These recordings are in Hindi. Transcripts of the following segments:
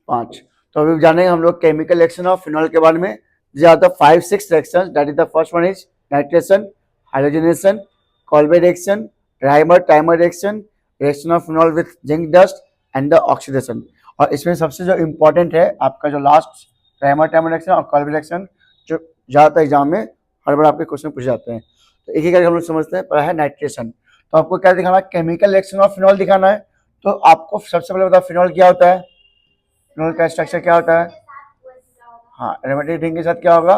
5। तो अभी जानेंगे हम लोग केमिकल रिएक्शन ऑफ फिनॉल के बारे में। These are the 5-6 reactions. That is the first one is nitration, halogenation, Kolbe reaction, Reimer-Timer reaction, reaction of phenol with zinc dust and the oxidation. और इसमें सबसे जो इम्पोर्टेंट है आपका जो लास्ट Reimer-Timer reaction और Kolbe reaction, जो ज़्यादातर एग्जाम में हर बार आपके क्वेश्चन पूछे जाते हैं। तो एक ही करके हम लोग समझते हैं। पहला है नाइट्रेशन। तो आपको क्या दिखाना है? केमिकल रिएक्शन ऑफ फिनॉल दिखाना है। तो आपको सबसे पहले बताओ फिनॉल क्या होता है, फिनॉल का स्ट्रक्चर क्या होता है? हाँ, एरोमेटिक रिंग के साथ क्या होगा?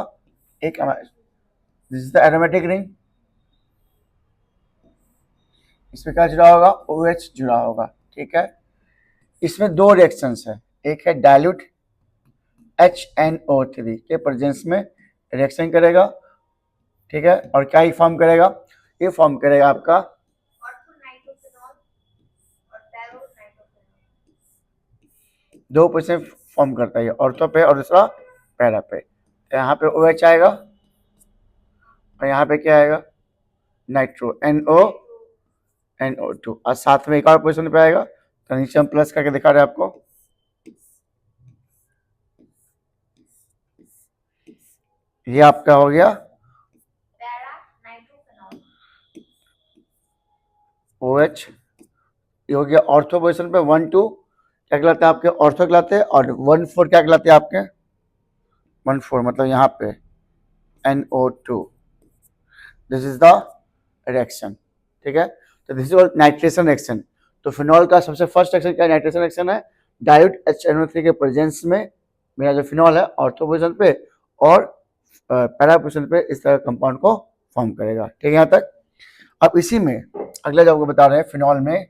एक this is the aromatic ring, इसमें क्या जुड़ा होगा? OH जुड़ा होगा। ठीक है, इसमें दो रिएक्शंस है, एक है डाइल्यूट HNO3 के प्रेजेंस में रिएक्शन करेगा। ठीक है, और क्या ही फॉर्म करेगा? ये फॉर्म करेगा आपका 2% फॉर्म करता है, ऑर्थो पे और दूसरा पैरा पे। यहाँ पे OH आएगा और यहाँ पे क्या आएगा? नाइट्रो NO2, और साथ में एक और पोजिशन पे आएगा। तो नीचे हम प्लस करके दिखा रहे हैं आपको। ये आपका हो गया OH, ये हो गया ऑर्थो पोजिशन पे 1-2 क्या कहलाते हैं आपके? ऑर्थो कहलाते हैं। और 1-4 क्या कहलाते हैं आपके? 1-4 मतलब यहाँ पे NO2। This is the reaction. ठीक है, तो दिस इज नाइट्रेशन रिएक्शन। तो फिनॉल का सबसे फर्स्ट रिएक्शन क्या नाइट्रेशन रिएक्शन है? डाइल्यूट HNO3 के प्रेजेंस में मेरा जो फिनॉल है ऑर्थो पोजिशन पे और पैरा पोजिशन पे इस तरह कंपाउंड को फॉर्म करेगा। ठीक है, यहाँ तक। अब इसी में अगला जो आपको बता रहे हैं, फिनॉल में,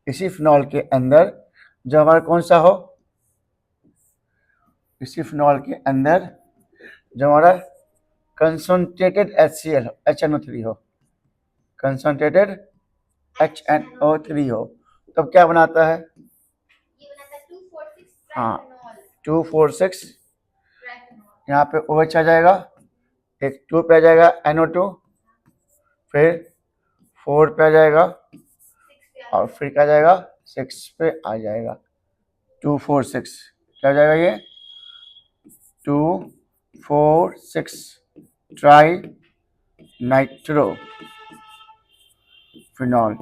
इसी फिनॉल के अंदर जो हमारा कौन सा हो, इसी फिनॉल के अंदर जो हमारा कंसंट्रेटेड HCl हो, HNO3 हो, कंसंट्रेटेड HNO3 हो, तब क्या बनाता है? हाँ, 2,4,6। यहाँ पे OH आ जाएगा, एक 2 पे आ जाएगा NO2, फिर 4 पे आ जाएगा और फिर क्या आ जाएगा? 6 पे आ जाएगा। 2,4,6 क्या आ जाएगा? ये 2,4,6 tri nitro phenol,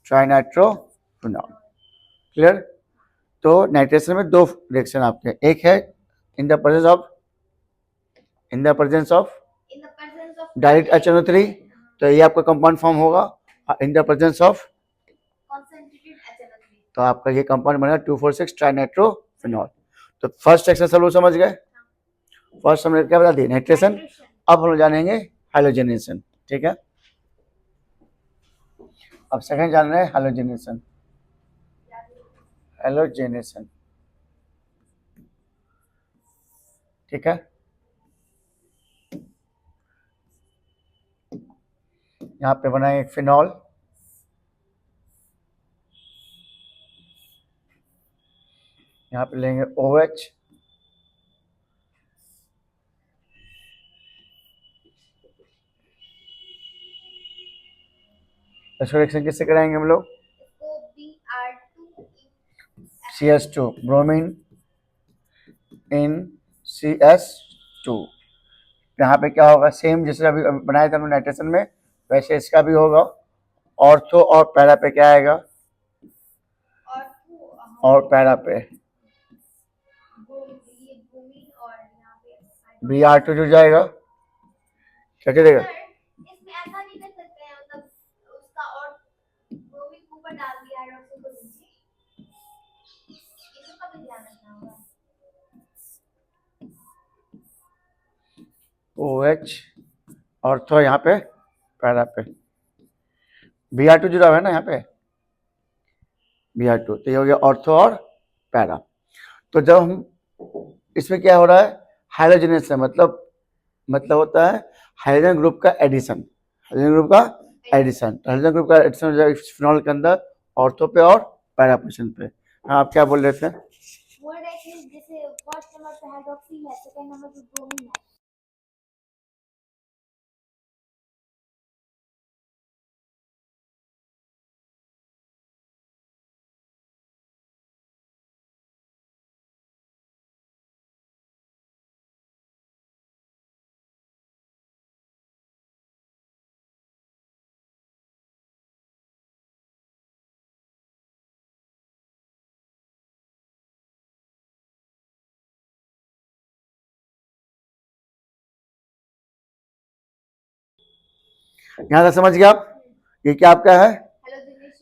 tri nitro phenol. Clear? तो नाइट्रेशन में दो रिएक्शन आपके, एक है in the presence of direct HNO3, तो ये आपका कंपाउंड फॉर्म होगा। इन द प्रेजेंस ऑफ, तो आपका ये कंपाउंड बनेगा 2,4,6 ट्राइनाइट्रो फिनॉल। तो फर्स्ट रिएक्शन सब लोग समझ गए। फर्स्ट हमने क्या बता दिया? नाइट्रेशन। अब हम लोग जानेंगे हाइलोजेनेशन। ठीक है, अब सेकंड जान रहे हैं हाइलोजेनेशन। हाइलोजेनेशन, ठीक है, यहाँ पे बनाएंगे एक फिनॉल, यहाँ पे लेंगे OH, इसको रिएक्शन किससे कराएंगे हम लोग? CH2, bromine in CH2। यहाँ पे क्या होगा? सेम जैसे अभी बनाए थे हम नाइट्रेशन में, वैसे इसका भी होगा। ऑर्थो और पैरा पे क्या आएगा? और पैरा पे Br2 जुड़ जाएगा। क्या चलेगा? OH ऑर्थो यहाँ पे पैरा पे, Br2 जुड़ा हुआ है ना यहाँ पे, Br2, तो ये हो गया ऑर्थो और पैरा। तो जब हम इसमें क्या हो रहा है? हाइड्रोजनेशन, मतलब होता है हाइड्रोजन ग्रुप का एडिशन। हाइड्रोजन ग्रुप का एडिशन, तो हाइड्रोजन ग्रुप का एडिशन हो जाएगा फिनॉल के अंदर ऑर्थो पे और पैरा पोजीशन पे। हाँ, आप क्या बोल रहे थे? जैसे फर्स्ट नंबर पे हाइड्रोक्सिल है, सेकंड नंबर पे ब्रोमीन है। यहाँ तक समझ गए आप? ये क्या आपका है?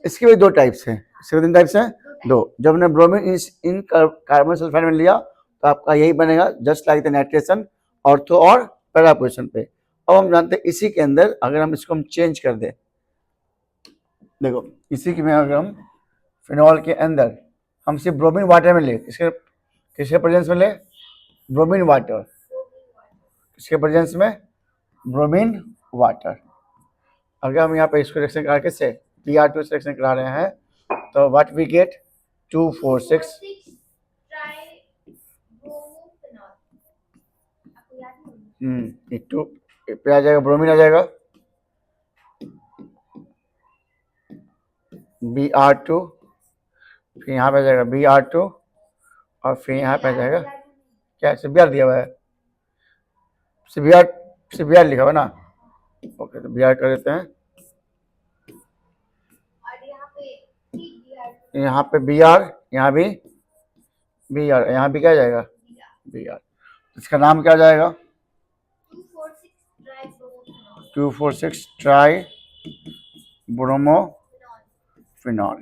इसके भी दो टाइप्स हैं। इसके तीन टाइप्स हैं, दो। जब हमने ब्रोमीन इन कार्बन सल्फाइड में लिया तो आपका यही बनेगा, just like the nitration, ortho और पैरा पोजीशन पे। अब हम जानते हैं इसी के अंदर अगर हम इसको चेंज कर दें, देखो इसी के में अगर हम फिनॉल के अंदर हम सिर्फ ब्रोमीन वाटर में ले, किसके प्रेजेंस में ले? Bromine water. किसके प्रेजेंस में? Bromine water. अगर हम यहाँ पे इसको रिएक्शन करा के से Br2 रिएक्शन करा रहे हैं तो व्हाट वी गेट 246 टू पे आ जाएगा, ब्रोमीन आ जाएगा Br2, फिर यहाँ पे आ जाएगा Br2 और फिर यहाँ पे आ जाएगा क्या Cbr दिया हुआ है, Cbr लिखा हुआ ना। ओके तो Br कर देते हैं, यहाँ पे Br, यहाँ भी Br, यहाँ भी क्या आ जाएगा Br। इसका नाम क्या आ जाएगा 246 ट्राई ब्रोमोफिनॉल।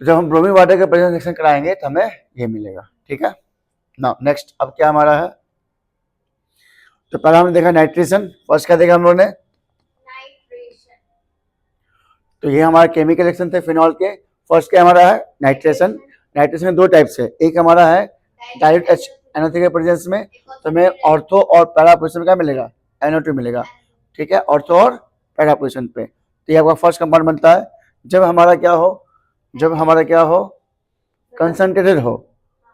तो जब हम ब्रोमीन वाटर के प्रेजेंस रिएक्शन कराएंगे तो हमें ये मिलेगा, ठीक है ना। नेक्स्ट अब क्या हमारा है, तो पहला हमने देखा नाइट्रेशन, फर्स्ट क्या देखा हम लोगों ने? तो ये हमारा केमिकल रिएक्शन थे फिनॉल के। फर्स्ट क्या हमारा है? नाइट्रेशन। नाइट्रेशन दो टाइप से, एक हमारा है डायरेक्ट NO3 के प्रेजेंस में, तो हमें ऑर्थो और पैरा पोजीशन में क्या मिलेगा? NO2 मिलेगा, ठीक है, ऑर्थो और पैरा पोजीशन पे। तो ये आपका फर्स्ट कंपाउंड बनता है। जब हमारा क्या हो कंसंट्रेटेड हो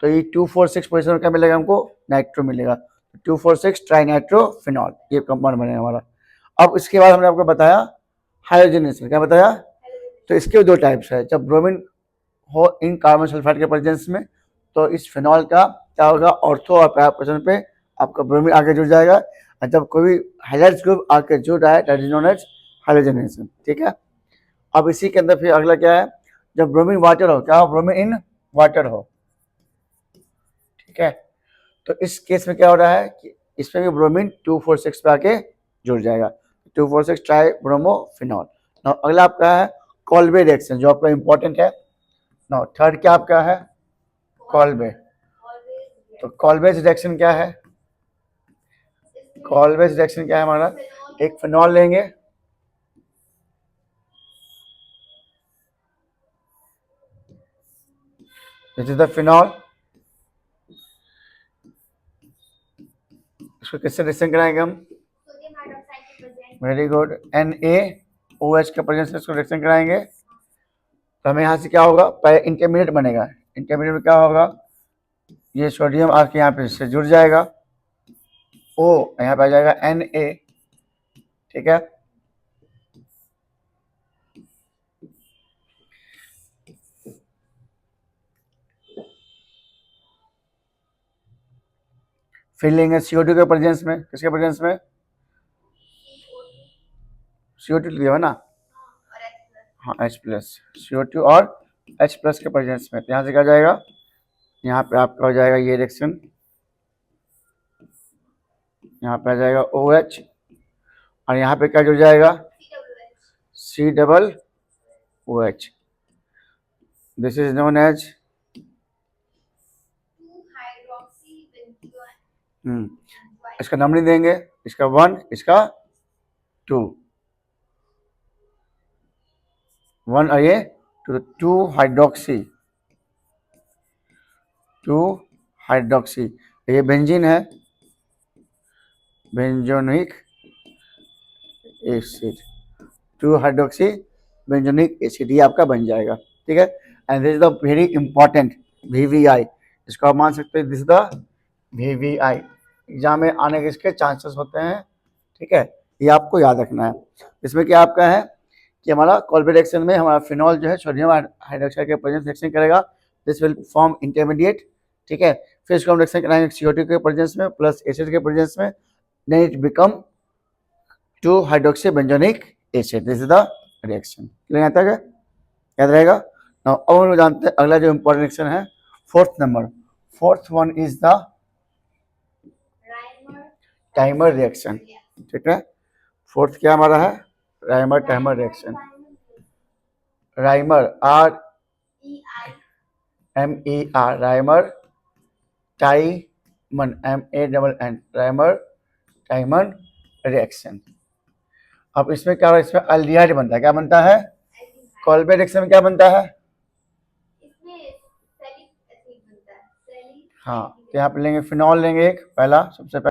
तो ये 246 पोजीशन में क्या मिलेगा हमको? नाइट्रो मिलेगा, 246 ट्राई नाइट्रोफिनॉल, ये कंपाउंड बनेगा हमारा। अब इसके बाद हमने आपको बताया हाइड्रोजनेशन, क्या बताया? तो इसके दो टाइप्स है। जब ब्रोमीन हो इन कार्बन सल्फाइड के प्रेजेंस में तो इस फिनॉल का क्या होगा? ऑर्थो और पैरा पोजीशन पे आपका ब्रोमीन आके जुड़ जाएगा, और जब कोई भी हाइड्रोजन ग्रुप आके जुड़ रहा है that is known as hydrogenation, ठीक है। अब इसी के अंदर फिर अगला क्या है? जब ब्रोमीन वाटर हो, क्या हो? ब्रोमीन इन वाटर हो, ठीक है। तो इस केस में क्या हो रहा है कि इसमें भी ब्रोमीन 246 पे आके जुड़ जाएगा, 246 ट्राई ब्रोमोफिनॉल। नाउ अगला आपका है कॉल्बे रिएक्शन, जो आपका इंपॉर्टेंट है। नाउ थर्ड क्या आपका है? कॉल्बे। तो कॉल्बेज रिएक्शन क्या है? कॉल्बेज रिएक्शन क्या है हमारा? एक फिनॉल लेंगे, दिस इज द फिनॉल, इसको किससे रिएक्शन कराएंगे हम? वेरी गुड, NaOH के प्रेजेंस में इसको रिएक्शन कराएंगे तो हमें यहाँ से क्या होगा? पहले इंटरमीडिएट बनेगा। इंटरमीडिएट में क्या होगा? ये सोडियम आके यहाँ पे इससे जुड़ जाएगा, O यहाँ पे आ जाएगा Na, ठीक है। फिर लेंगे CO2 के प्रेजेंस में, किसके प्रेजेंस में? CO2 लिया ना, हाँ H प्लस, CO2 और H प्लस के प्रेजेंस में। तो यहाँ से क्या जाएगा? यहाँ पे आपका हो जाएगा ये रिएक्शन, यहाँ पे आ जाएगा OH और यहाँ पे क्या जुड़ जाएगा? COOH, this is known as इसका नाम नहीं देंगे, इसका 1, इसका 2, 1 और ये 2 हाइड्रोक्सी, ये बेंजीन है, बेंजोनिक एसिड, 2 हाइड्रोक्सी बेंजोनिक एसिड, ये आपका बन जाएगा, ठीक है। And this is the very important VVI, इसको आप मान सकते हैं this is the VVI, exam में आने के इसके चांसेस होते हैं, ठीक है, ये आपको याद रखना है। इसमें क्या आपका है कि हमारा कॉल्बे रिएक्शन में हमारा फिनॉल जो है सोडियम हाइड्रोक्साइड के प्रेजेंस रिएक्शन करेगा, दिस विल फॉर्म इंटरमीडिएट, ठीक है। फिर इसको हम रिएक्शन कराएंगे CO2 के प्रेजेंस में प्लस एसिड के प्रेजेंस में, then it become 2 hydroxy benzoic acid, this is the reaction. Clear आता है? याद रहेगा। नाउ अब हम जानते हैं अगला जो इंपॉर्टेंट रिएक्शन है, fourth one is the timer reaction, ठीक है। फोर्थ क्या हमारा है, Rymer timer reaction. Rymer RMER, Rymer टाइमन MANN, Rymer टाइमन reaction. अब इसमें क्या हो रहा है, इसमें अल्डिहाइड बनता है, क्या बनता है, कॉल्बे रिएक्शन में क्या बनता है, हाँ, तो यहाँ पे लेंगे फिनॉल लेंगे एक पहला सबसे पहले,